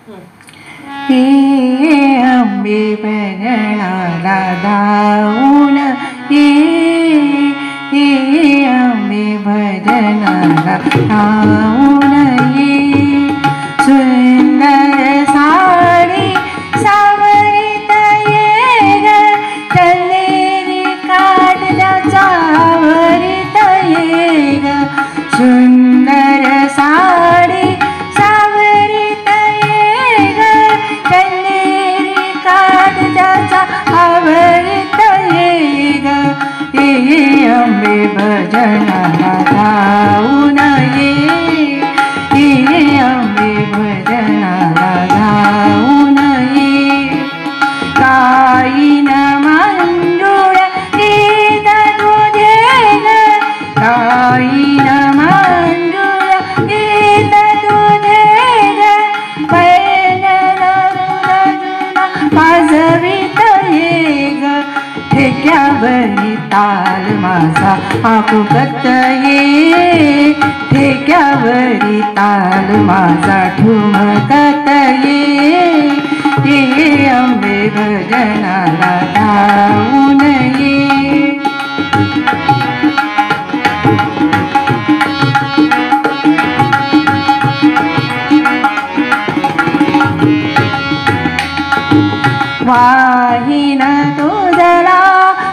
हे अंबे भजनाला धावून ये, हे अंबे भजनाला धावून ये. सुंदर साडी सावरीत ये ग, चंदेरी काढल्या चावरीत ये ग. सुंदर साडी सावरीत ये ग, चंदेरी काढल्या चावरीत ये ग. हे अंबे भजनाला धावून ये, हे अंबे भजनाला धावून ये. काईन मंजुळ गीत तुझे ग, काईन मंजुळ गीत तुझे ग. पैन जुना वाजवीत ये ग, ठेक्यावरी ताल माझा आपुकत ये, ठेक्यावरी ताल माझा ठुमकत ये. हे अंबे भजनाला धावून ये. वाहीन तुझला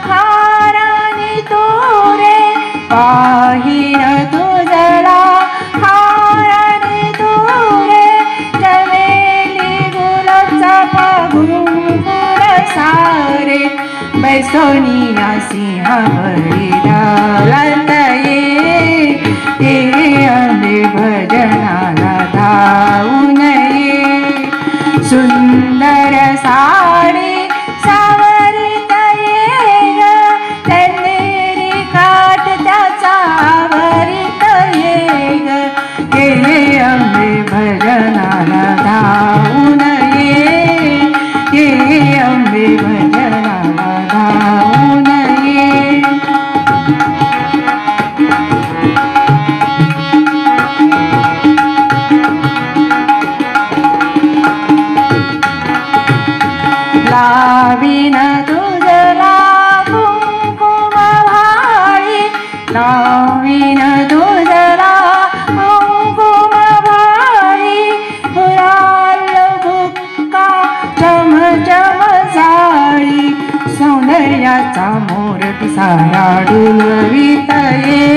हारानी तोरे, वाहीन तुझला हारानी तोरे. चमेली गुलाबचा घुंगुर सारे, बैसोनिया सिंहावरी डालत ये. हे अंबे भजनाला धावून ये. सुंदर साडी सावरीत ये ग, चंदेरी काठ त्याचा आवरीत ये ग. हे अंबे भजनाला धावून ये, हे अंबे भजनाला धावून ये. लावीन तुझला कुंकुम भाळी, लावीन तुझला कुंकुम भाळी. फुलाल बुक्का चमचम जाळी, सौंदर्याचा मोर पिसारा डुलवीत ये,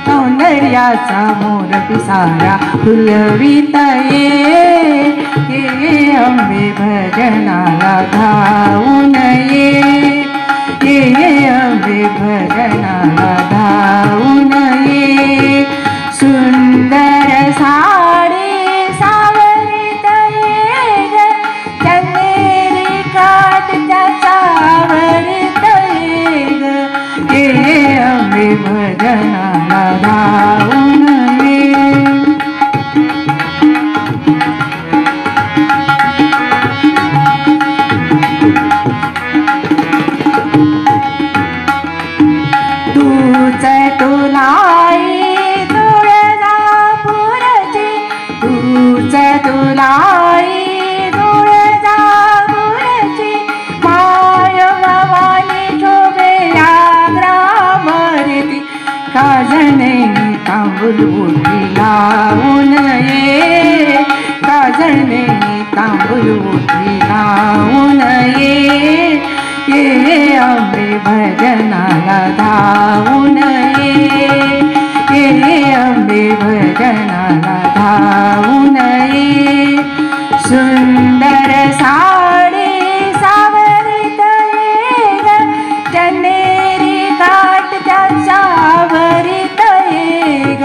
सौंदर्याचा मोर पिसारा डुलवीत ये. हे अंबे भजनाला धावून ये, हे अंबे भजनाला धावून ये. सुंदर साडी सावरीत ये ग, चंदेरी काठ त्याचा आवरीत ये ग. हे अंबे भजनाला धावून ये. तूच तुलाई तुळजापूरची, तूच तुलाई तुळजापूरची. माय भवानी शोभे व्याघ्रावरती, काजणे तांबूल ओठी लावून ये, काजणे तांबूल ओठी लावून ये. हे अंबे भजनाला धावून ये, हे अंबे भजनाला धावून ये. सुंदर साडी सावरीत ये ग, चंदेरी काठ त्याचा आवरीत ये ग.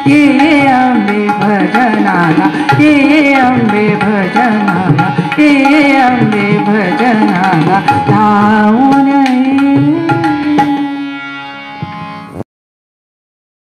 हे अंबे भजनाला, हे अंबे भजनाला, हे अंबे भजनाला धावून ये.